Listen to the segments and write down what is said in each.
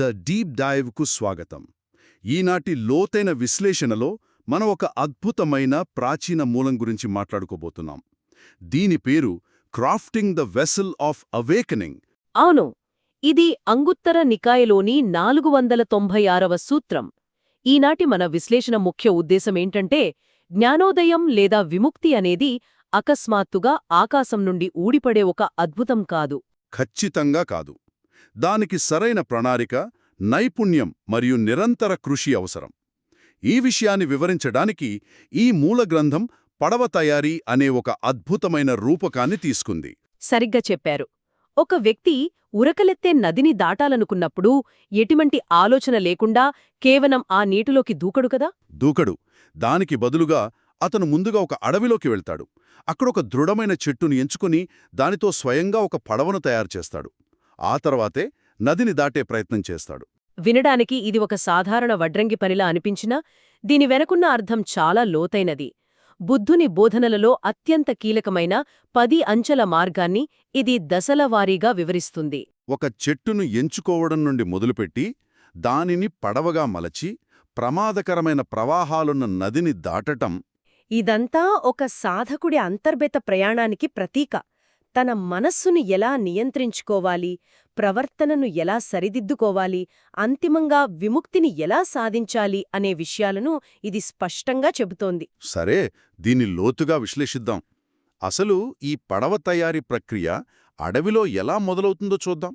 The deep డైవ్కు స్వాగతం. ఈనాటి లోతైన విశ్లేషణలో మనం ఒక అద్భుతమైన ప్రాచీన మూలం గురించి మాట్లాడుకోబోతున్నాం. దీని పేరు crafting the vessel of awakening. అవును, ఇది అంగుత్తర నికాయలోని 496వ సూత్రం. ఈనాటి మన విశ్లేషణ ముఖ్య ఉద్దేశమేంటంటే, జ్ఞానోదయం లేదా విముక్తి అనేది అకస్మాత్తుగా ఆకాశం నుండి ఊడిపడే ఒక అద్భుతం కాదు. ఖచ్చితంగా కాదు. దానికి సరైన ప్రణాళిక, నైపుణ్యం మరియు నిరంతర కృషి అవసరం. ఈ విషయాన్ని వివరించడానికి ఈ మూల గ్రంథం పడవ తయారీ అనే ఒక అద్భుతమైన రూపకాన్ని తీసుకుంది. సరిగ్గా చెప్పారు. ఒక వ్యక్తి ఉరకలెత్తే నదిని దాటాలనుకున్నప్పుడు ఎటువంటి ఆలోచన లేకుండా కేవలం ఆ నీటిలోకి దూకడు కదా? దూకడు. దానికి బదులుగా అతను ముందుగా ఒక అడవిలోకి వెళ్తాడు. అక్కడొక దృఢమైన చెట్టుని ఎంచుకుని దానితో స్వయంగా ఒక పడవను తయారు చేస్తాడు. ఆ తర్వాతే నదిని దాటే ప్రయత్నం చేస్తాడు. వినడానికి ఇది ఒక సాధారణ వడ్రంగి పనిలా అనిపించినా దీని వెనకున్న అర్థం చాలా లోతైనది. బుద్ధుని బోధనలలో అత్యంత కీలకమైన 10 అంచెల మార్గాన్ని ఇది దశలవారీగా వివరిస్తుంది. ఒక చెట్టును ఎంచుకోవడం నుండి మొదలుపెట్టి దానిని పడవగా మలచి ప్రమాదకరమైన ప్రవాహాలున్న నదిని దాటటం. ఇదంతా ఒక సాధకుడి అంతర్గత ప్రయాణానికి ప్రతీక. తన మనస్సును ఎలా నియంత్రించుకోవాలి, ప్రవర్తనను ఎలా సరిదిద్దుకోవాలి, అంతిమంగా విముక్తిని ఎలా సాధించాలి అనే విషయాలను ఇది స్పష్టంగా చెబుతోంది. సరే, దీన్ని లోతుగా విశ్లేషిద్దాం. అసలు ఈ పడవ తయారీ ప్రక్రియ అడవిలో ఎలా మొదలవుతుందో చూద్దాం.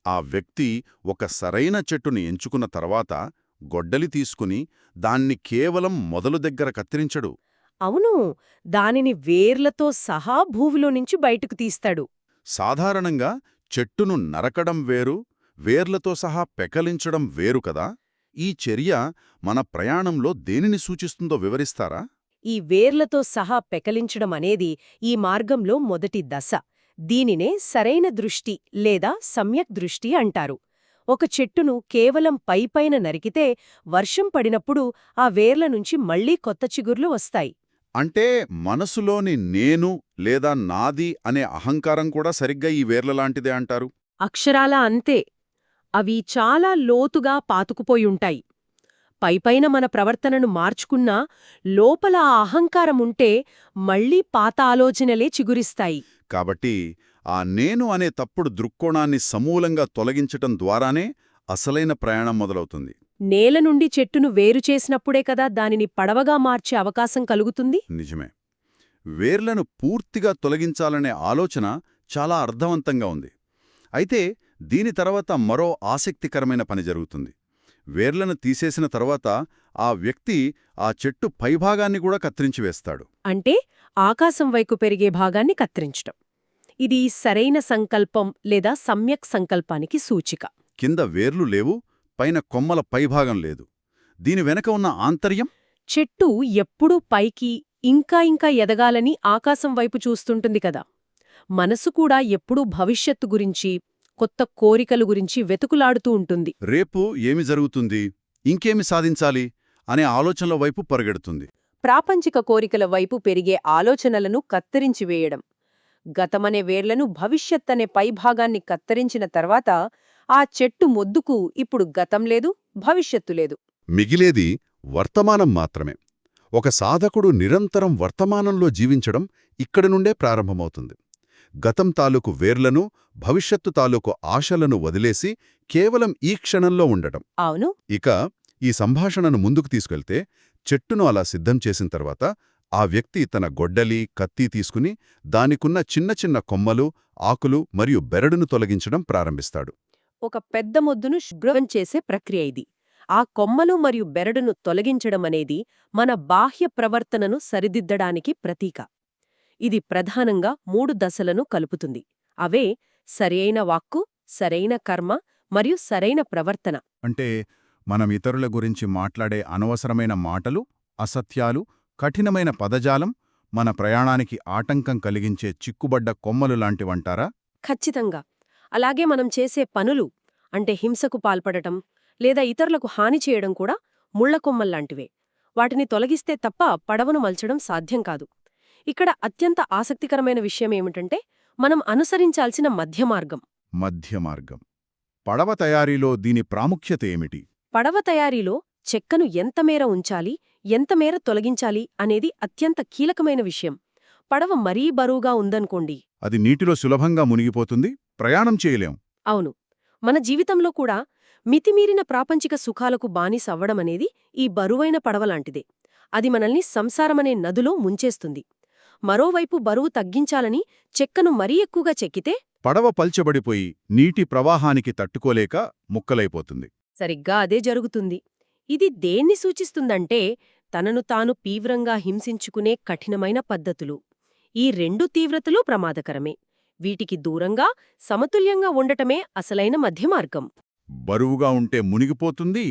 ఆ వ్యక్తి ఒక సరైన చెట్టుని ఎంచుకున్న తర్వాత గొడ్డలి తీసుకుని దాన్ని కేవలం మొదలు దగ్గర కత్తిరించడు. అవును, దానిని వేర్లతో సహా భూమిలో నుంచి బయటకు తీస్తాడు. సాధారణంగా చెట్టును నరకడం వేరు, వేర్లతో సహా పెకలించడం వేరు కదా. ఈ చర్య మన ప్రయాణంలో దేనిని సూచిస్తుందో వివరిస్తారా? ఈ వేర్లతో సహా పెకలించడం అనేది ఈ మార్గంలో మొదటి దశ. దీనినే సరైన దృష్టి లేదా సమ్యక్ దృష్టి అంటారు. ఒక చెట్టును కేవలం పైపైన నరికితే వర్షం పడినప్పుడు ఆ వేర్ల నుంచి మళ్లీ కొత్త చిగుర్లు వస్తాయి. అంటే మనసులోని నేను లేదా నాది అనే అహంకారం కూడా సరిగ్గా ఈ వేర్లలాంటిదే అంటారు. అక్షరాలా అంతే. అవి చాలా లోతుగా పాతుకుపోయుంటాయి. పైపైన మన ప్రవర్తనను మార్చుకున్నా లోపల ఆ అహంకారముంటే మళ్లీ పాత ఆలోచనలే చిగురిస్తాయి. కాబట్టి ఆ నేను అనే తప్పుడు దృక్కోణాన్ని సమూలంగా తొలగించటం ద్వారానే అసలైన ప్రయాణం మొదలవుతుంది. నేల నుండి చెట్టును వేరు చేసినప్పుడే కదా దానిని పడవగా మార్చే అవకాశం కలుగుతుంది. నిజమే. వేర్లను పూర్తిగా తొలగించాలనే ఆలోచన చాలా అర్థవంతంగా ఉంది. అయితే దీని తర్వాత మరో ఆసక్తికరమైన పని జరుగుతుంది. వేర్లను తీసేసిన తర్వాత ఆ వ్యక్తి ఆ చెట్టు పైభాగాన్ని కూడా కత్తిరించివేస్తాడు. అంటే ఆకాశం వైపు పెరిగే భాగాన్ని కత్తిరించటం. ఇది సరైన సంకల్పం లేదా సమ్యక్ సంకల్పానికి సూచిక. కింద వేర్లు లేవు, పైన కొమ్మల పైభాగం లేదు. దీని వెనక ఉన్న ఆంతర్యం? చెట్టు ఎప్పుడూ పైకి ఇంకా ఇంకా ఎదగాలని ఆకాశం వైపు చూస్తుంటుంది కదా. మనసు కూడా ఎప్పుడూ భవిష్యత్తు గురించి, కొత్త కోరికలు గురించి వెతుకులాడుతూ ఉంటుంది. రేపు ఏమి జరుగుతుంది, ఇంకేమి సాధించాలి అనే ఆలోచనల వైపు పరిగెడుతుంది. ప్రాపంచిక కోరికల వైపు పెరిగే ఆలోచనలను కత్తిరించివేయడం. గతమనే వేర్లను భవిష్యత్తనే పైభాగాన్ని కత్తిరించిన తర్వాత ఆ చెట్టు మొద్దుకు ఇప్పుడు గతం లేదు, భవిష్యత్తు లేదు. మిగిలేది వర్తమానం మాత్రమే. ఒక సాధకుడు నిరంతరం వర్తమానంలో జీవించడం ఇక్కడి నుండే ప్రారంభమవుతుంది. గతం తాలూకు వేర్లను, భవిష్యత్తు తాలూకు ఆశలను వదిలేసి కేవలం ఈ క్షణంలో ఉండటం. అవును. ఇక ఈ సంభాషణను ముందుకు తీసుకెళ్తే, చెట్టును అలా సిద్ధం చేసిన తర్వాత ఆ వ్యక్తి తన గొడ్డలి, కత్తి తీసుకుని దానికున్న చిన్న చిన్న కొమ్మలు, ఆకులు మరియు బెరడును తొలగించడం ప్రారంభిస్తాడు. ఒక పెద్ద మొద్దును శుభ్రం చేసే ప్రక్రియ ఇది. ఆ కొమ్మలు మరియు బెరడును తొలగించడం అనేది మన బాహ్య ప్రవర్తనను సరిదిద్దడానికి ప్రతీక. ఇది ప్రధానంగా 3 దశలను కలుపుతుంది. అవే సరైన వాక్కు, సరైన కర్మ మరియు సరైన ప్రవర్తన. అంటే మనం ఇతరుల గురించి మాట్లాడే అనవసరమైన మాటలు, అసత్యాలు, కఠినమైన పదజాలం మన ప్రయాణానికి ఆటంకం కలిగించే చిక్కుబడ్డ కొమ్మలు లాంటివంటారా? ఖచ్చితంగా. అలాగే మనం చేసే పనులు, అంటే హింసకు పాల్పడటం లేదా ఇతరులకు హాని చేయడం కూడా ముళ్లకొమ్మల్లాంటివే. వాటిని తొలగిస్తే తప్ప పడవను మల్చడం సాధ్యం కాదు. ఇక్కడ అత్యంత ఆసక్తికరమైన విషయమేమిటంటే మనం అనుసరించాల్సిన మధ్యమార్గం. మధ్యమార్గం పడవ తయారీలో దీని ప్రాముఖ్యత ఏమిటి? పడవ తయారీలో చెక్కను ఎంతమేర ఉంచాలి, ఎంతమేర తొలగించాలి అనేది అత్యంత కీలకమైన విషయం. పడవ మరీ బరువుగా ఉందనుకోండి. అది నీటిలో సులభంగా మునిగిపోతుంది, ప్రయాణం చేయలేం. అవును, మన జీవితంలో కూడా మితిమీరిన ప్రాపంచిక సుఖాలకు బానిసవ్వడమనేది ఈ బరువైన పడవలాంటిదే. అది మనల్ని సంసారమనే నదులో ముంచేస్తుంది. మరోవైపు బరువు తగ్గించాలని చెక్కను మరీ ఎక్కువగా చెక్కితే పడవ పల్చబడిపోయి నీటి ప్రవాహానికి తట్టుకోలేక ముక్కలైపోతుంది. సరిగ్గా అదే జరుగుతుంది. ఇది దేన్ని సూచిస్తుందంటే తనను తాను తీవ్రంగా హింసించుకునే కఠినమైన పద్ధతులు. ఈ రెండు తీవ్రతలు ప్రమాదకరమే. వీటికి దూరంగా సమతుల్యంగా ఉండటమే అసలైన మధ్యమార్గం. బరువుగా ఉంటే మునిగిపోతుంది,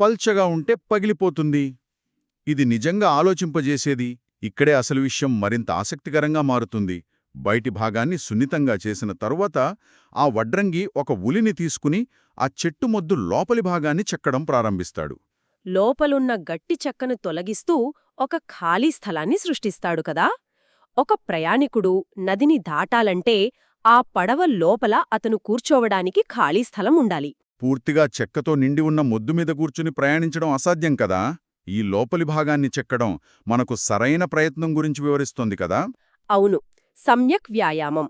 పల్చగా ఉంటే పగిలిపోతుంది. ఇది నిజంగా ఆలోచింపజేసేది. ఇక్కడే అసలు విషయం మరింత ఆసక్తికరంగా మారుతుంది. బయటి భాగాన్ని సున్నితంగా చేసిన తరువాత ఆ వడ్రంగి ఒక ఉలిని తీసుకుని ఆ చెట్టు మొద్దు లోపలి భాగాన్ని చెక్కడం ప్రారంభిస్తాడు. లోపలున్న గట్టి చెక్కను తొలగిస్తూ ఒక ఖాళీ స్థలాన్ని సృష్టిస్తాడు కదా. ఒక ప్రయాణికుడు నదిని దాటాలంటే ఆ పడవ లోపల అతను కూర్చోవడానికి ఖాళీ స్థలం ఉండాలి. పూర్తిగా చెక్కతో నిండి ఉన్న మొద్దు మీద కూర్చుని ప్రయాణించడం అసాధ్యం కదా. ఈ లోపలి భాగాన్ని చెక్కడం మనకు సరైన ప్రయత్నం గురించి వివరిస్తోంది కదా. అవును, సమ్యక్ వ్యాయామం.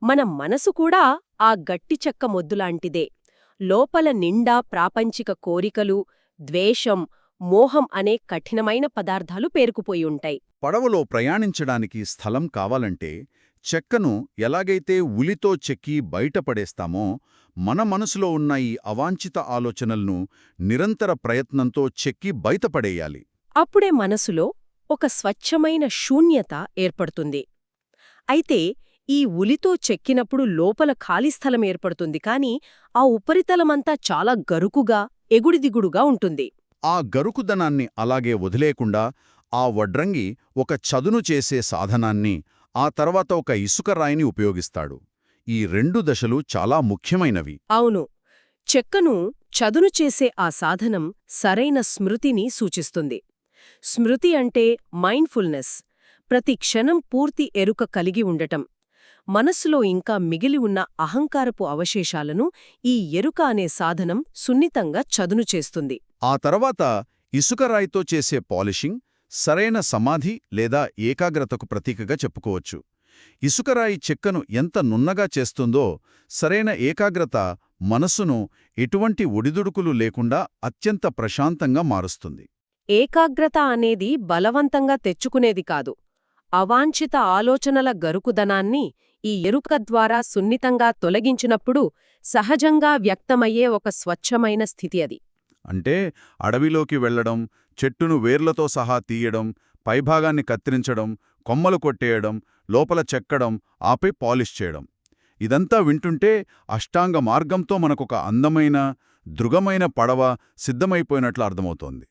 మన మనసు కూడా ఆ గట్టి చెక్క మొద్దులాంటిదే. లోపల నిండా ప్రాపంచిక కోరికలు, ద్వేషం, మోహం అనే కఠినమైన పదార్థాలు పేరుకుపోయి ఉంటాయి. పడవలో ప్రయాణించడానికి స్థలం కావాలంటే చెక్కను ఎలాగైతే ఉలితో చెక్కి బయటపడేస్తామో మన మనసులో ఉన్న ఈ అవాంఛిత ఆలోచనలను నిరంతర ప్రయత్నంతో చెక్కి బయటపడేయాలి. అప్పుడే మనసులో ఒక స్వచ్ఛమైన శూన్యత ఏర్పడుతుంది. అయితే ఈ ఉలితో చెక్కినప్పుడు లోపల ఖాళీ స్థలం ఏర్పడుతుంది, కాని ఆ ఉపరితలమంతా చాలా గరుకుగా, ఎగుడిదిగుడుగా ఉంటుంది. ఆ గరుకుదనాన్ని అలాగే వదిలేకుండా ఆ వడ్రంగి ఒక చదును చేసే సాధనాన్ని, ఆ తర్వాత ఒక ఇసుక రాయిని ఉపయోగిస్తాడు. ఈ రెండు దశలు చాలా ముఖ్యమైనవి. అవును, చెక్కను చదును చేసే ఆ సాధనం సరైన స్మృతిని సూచిస్తుంది. స్మృతి అంటే మైండ్ఫుల్నెస్, ప్రతి క్షణం పూర్తి ఎరుక కలిగి ఉండటం. మనస్సులో ఇంకా మిగిలి ఉన్న అహంకారపు అవశేషాలను ఈ ఎరుక అనే సాధనం సున్నితంగా చదును చేస్తుంది. ఆ తర్వాత ఇసుక రాయితో చేసే పాలిషింగ్ సరైన సమాధి లేదా ఏకాగ్రతకు ప్రతీకగా చెప్పుకోవచ్చు. ఇసుకరాయి చెక్కను ఎంత నున్నగా చేస్తుందో సరైన ఏకాగ్రత మనస్సును ఎటువంటి ఒడిదుడుకులు లేకుండా అత్యంత ప్రశాంతంగా మారుస్తుంది. ఏకాగ్రత అనేది బలవంతంగా తెచ్చుకునేది కాదు. అవాంఛిత ఆలోచనల గరుకుదనాన్ని ఈ ఎరుక ద్వారా సున్నితంగా తొలగించినప్పుడు సహజంగా వ్యక్తమయ్యే ఒక స్వచ్ఛమైన స్థితి అది. అంటే అడవిలోకి వెళ్లడం, చెట్టును వేర్లతో సహా తీయడం, పైభాగాన్ని కత్తిరించడం, కొమ్మలు కొట్టేయడం, లోపల చెక్కడం, ఆపై పాలిష్ చేయడం. ఇదంతా వింటుంటే అష్టాంగ మార్గంతో మనకొక అందమైన, దృఢమైన పడవ సిద్ధమైపోయినట్లు అర్థమవుతోంది.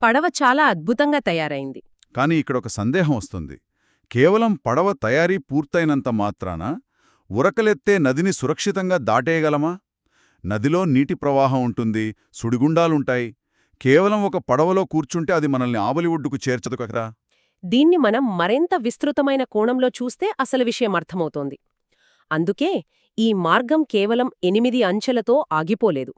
పడవ చాలా అద్భుతంగా తయారైంది. కానీ ఇక్కడొక సందేహం వస్తుంది. కేవలం పడవ తయారీ పూర్తయినంత మాత్రాన ఉరకలెత్తే నదిని సురక్షితంగా దాటేయగలమా? నదిలో నీటి ప్రవాహం ఉంటుంది, సుడిగుండాలుంటాయి. కేవలం ఒక పడవలో కూర్చుంటే అది మనల్ని ఆవలి ఒడ్డుకు చేర్చదు కదా. దీన్ని మనం మరింత విస్తృతమైన కోణంలో చూస్తే అసలు విషయం అర్థమవుతోంది. అందుకే ఈ మార్గం కేవలం 8 అంచెలతో ఆగిపోలేదు.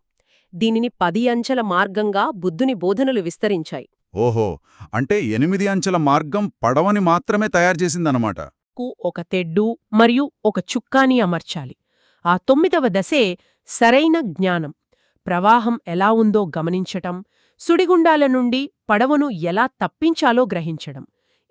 దీనిని 10 అంచెల మార్గంగా బుద్ధుని బోధనలు విస్తరించాయి. ఓహో, అంటే 8 అంచెల మార్గం పడవని మాత్రమే తయారుచేసిందన్నమాట. ఒక తెడ్డు మరియు ఒక చుక్కాని అమర్చాలి. ఆ 9వ దశే సరైన జ్ఞానం. ప్రవాహం ఎలా ఉందో గమనించటం, సుడిగుండాల నుండి పడవను ఎలా తప్పించాలో గ్రహించడం.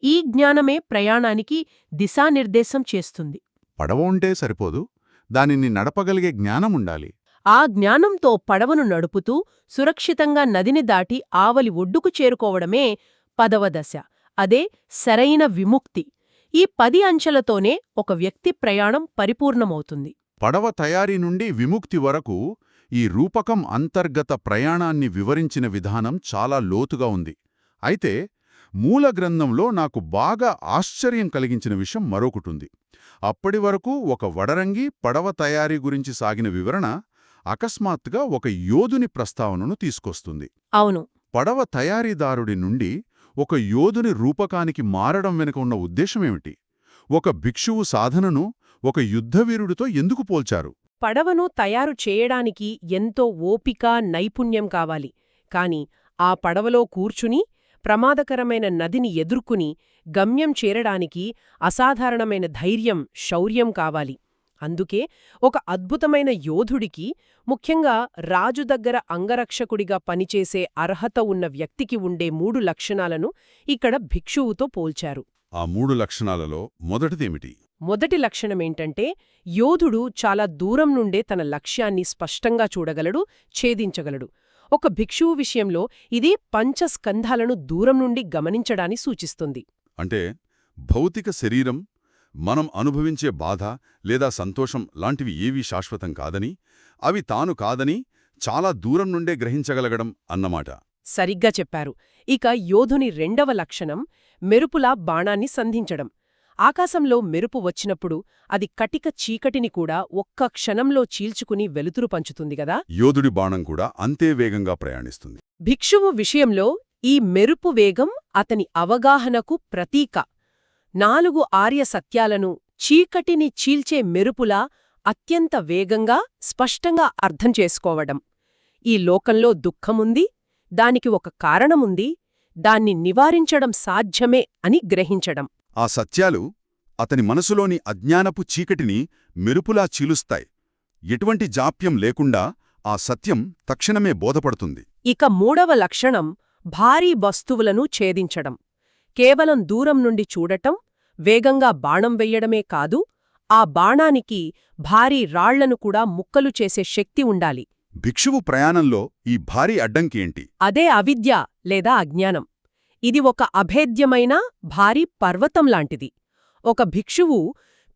ఈ జ్ఞానమే ప్రయాణానికి దిశానిర్దేశం చేస్తుంది. పడవ ఉంటే సరిపోదు, దానిని నడపగలిగే జ్ఞానముండాలి. ఆ జ్ఞానంతో పడవను నడుపుతూ సురక్షితంగా నదిని దాటి ఆవలి ఒడ్డుకు చేరుకోవడమే 10వ దశ. అదే సరైన విముక్తి. ఈ 10 అంచెలతోనే ఒక వ్యక్తి ప్రయాణం పరిపూర్ణమవుతుంది. పడవ తయారీ నుండి విముక్తి వరకు ఈ రూపకం అంతర్గత ప్రయాణాన్ని వివరించిన విధానం చాలా లోతుగా ఉంది. అయితే మూల గ్రంథంలో నాకు బాగా ఆశ్చర్యం కలిగించిన విషయం మరొకటుంది. అప్పటి వరకు ఒక వడరంగి పడవ తయారీ గురించి సాగిన వివరణ అకస్మాత్తుగా ఒక యోధుని ప్రస్తావనను తీసుకొస్తుంది. అవును, పడవ తయారీదారుడి నుండి ఒక యోధుని రూపకానికి మారడం వెనుక ఉన్న ఉద్దేశమేమిటి? ఒక భిక్షువు సాధనను ఒక యుద్ధవీరుడితో ఎందుకు పోల్చారు? పడవను తయారు చేయడానికి ఎంతో ఓపిక, నైపుణ్యం కావాలి. కాని ఆ పడవలో కూర్చుని ప్రమాదకరమైన నదిని ఎదుర్కొని గమ్యం చేరడానికి అసాధారణమైన ధైర్యం, శౌర్యం కావాలి. అందుకే ఒక అద్భుతమైన యోధుడికి, ముఖ్యంగా రాజు దగ్గర అంగరక్షకుడిగా పనిచేసే అర్హత ఉన్న వ్యక్తికి ఉండే 3 లక్షణాలను ఇక్కడ భిక్షువుతో పోల్చారు. ఆ 3 లక్షణాలలో మొదటిదేమిటి? మొదటి లక్షణమేంటంటే, యోధుడు చాలా దూరం నుండే తన లక్ష్యాన్ని స్పష్టంగా చూడగలడు, ఛేదించగలడు. ఒక భిక్షువు విషయంలో ఇది పంచస్కంధాలను దూరం నుండి గమనించడాన్ని సూచిస్తుంది. అంటే భౌతిక శరీరం, మనం అనుభవించే బాధ లేదా సంతోషం లాంటివి ఏవీ శాశ్వతం కాదని, అవి తాను కాదని చాలా దూరం నుండే గ్రహించగలగడం అన్నమాట. సరిగ్గా చెప్పారు. ఇక యోధుని రెండవ లక్షణం మెరుపులా బాణాన్ని సంధించడం. ఆకాశంలో మెరుపు వచ్చినప్పుడు అది కటిక చీకటిని కూడా ఒక్క క్షణంలో చీల్చుకుని వెలుతురు పంచుతుంది గదా. యోధుడి బాణం కూడా అంతే వేగంగా ప్రయాణిస్తుంది. భిక్షువు విషయంలో ఈ మెరుపు వేగం అతని అవగాహనకు ప్రతీక. 4 ఆర్య సత్యాలను చీకటిని చీల్చే మెరుపులా అత్యంత వేగంగా, స్పష్టంగా అర్థం చేసుకోవడం. ఈ లోకంలో దుఃఖముంది, దానికి ఒక కారణముంది, దాన్ని నివారించడం సాధ్యమే అని గ్రహించడం. ఆ సత్యాలు అతని మనసులోని అజ్ఞానపు చీకటిని మెరుపులా చీలుస్తాయి. ఎటువంటి జాప్యం లేకుండా ఆ సత్యం తక్షణమే బోధపడుతుంది. ఇక మూడవ లక్షణం భారీ వస్తువులను ఛేదించడం. కేవలం దూరం నుండి చూడటం, వేగంగా బాణం వెయ్యడమే కాదు, ఆ బాణానికి భారీ రాళ్లను కూడా ముక్కలు చేసే శక్తి ఉండాలి. భిక్షువు ప్రయాణంలో ఈ భారీ అడ్డంకి ఏంటి? అదే అవిద్య లేదా అజ్ఞానం. ఇది ఒక అభేద్యమైన భారీ పర్వతంలాంటిది. ఒక భిక్షువు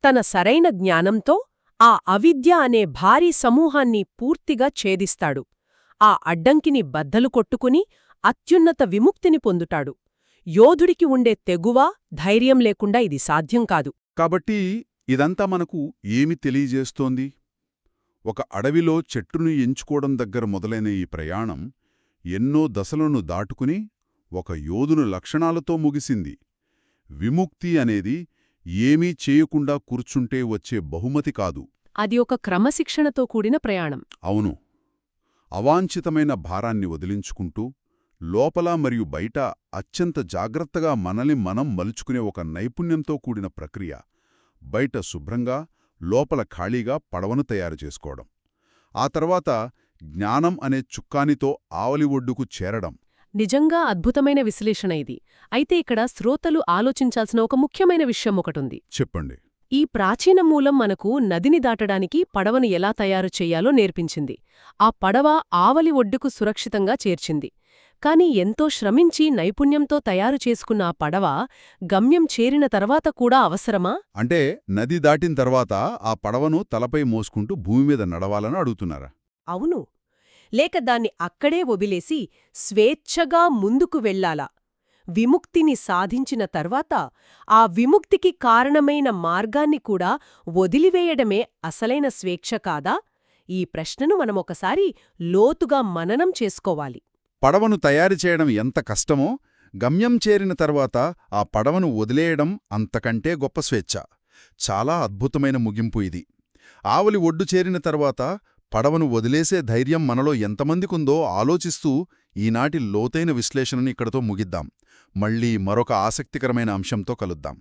తన సరైన జ్ఞానంతో ఆ అవిద్య అనే భారీ సమూహాన్ని పూర్తిగా ఛేదిస్తాడు. ఆ అడ్డంకిని బద్దలు కొట్టుకుని అత్యున్నత విముక్తిని పొందుతాడు. యోధుడికి ఉండే తెగువ, ధైర్యం లేకుండా ఇది సాధ్యం కాదు. కాబట్టి ఇదంతా మనకు ఏమి తెలియజేస్తోంది? ఒక అడవిలో చెట్టును ఎంచుకోవడం దగ్గర మొదలైన ఈ ప్రయాణం ఎన్నో దశలను దాటుకుని ఒక యోధుని లక్షణాలతో ముగిసింది. విముక్తి అనేది ఏమీ చేయకుండా కూర్చుంటే వచ్చే బహుమతి కాదు. అది ఒక క్రమశిక్షణతో కూడిన ప్రయాణం. అవును. అవాంఛితమైన భారాన్ని వదిలించుకుంటూ లోపల మరియు బయట అత్యంత జాగ్రత్తగా మనల్ని మనం మలుచుకునే ఒక నైపుణ్యంతో కూడిన ప్రక్రియ. బయట శుభ్రంగా, లోపల ఖాళీగా పడవను తయారు చేసుకోవడం. ఆ తర్వాత జ్ఞానం అనే చుక్కానితో ఆవలి ఒడ్డుకు చేరడం. నిజంగా అద్భుతమైన విశ్లేషణ ఇది. అయితే ఇక్కడ శ్రోతలు ఆలోచించాల్సిన ఒక ముఖ్యమైన విషయం ఒకటుంది. చెప్పండి. ఈ ప్రాచీన మూలం మనకు నదిని దాటడానికి పడవను ఎలా తయారు చెయ్యాలో నేర్పించింది. ఆ పడవ ఆవలి ఒడ్డుకు సురక్షితంగా చేర్చింది. కాని ఎంతో శ్రమించి నైపుణ్యంతో తయారు చేసుకున్న ఆ పడవ గమ్యం చేరిన తర్వాత కూడా అవసరమా? అంటే నది దాటిన తర్వాత ఆ పడవను తలపై మోసుకుంటూ భూమి మీద నడవాలని అడుగుతున్నారా? అవును. లేక దాన్ని అక్కడే వదిలేసి స్వేచ్ఛగా ముందుకు వెళ్లాలా? విముక్తిని సాధించిన తర్వాత ఆ విముక్తికి కారణమైన మార్గాన్ని కూడా వదిలివేయడమే అసలైన స్వేచ్ఛ కాదా? ఈ ప్రశ్నను మనమొకసారి లోతుగా మననం చేసుకోవాలి. పడవను తయారు చేయడం ఎంత కష్టమో, గమ్యం చేరిన తర్వాత ఆ పడవను వదిలేయడం అంతకంటే గొప్ప స్వేచ్ఛ. చాలా అద్భుతమైన ముగింపు ఇది. ఆవలి ఒడ్డు చేరిన తర్వాత పడవను వదిలేసే ధైర్యం మనలో ఎంతమందికుందో ఆలోచిస్తూ ఈనాటి లోతైన విశ్లేషణని ఇక్కడతో ముగిద్దాం. మళ్ళీ మరొక ఆసక్తికరమైన అంశంతో కలుద్దాం.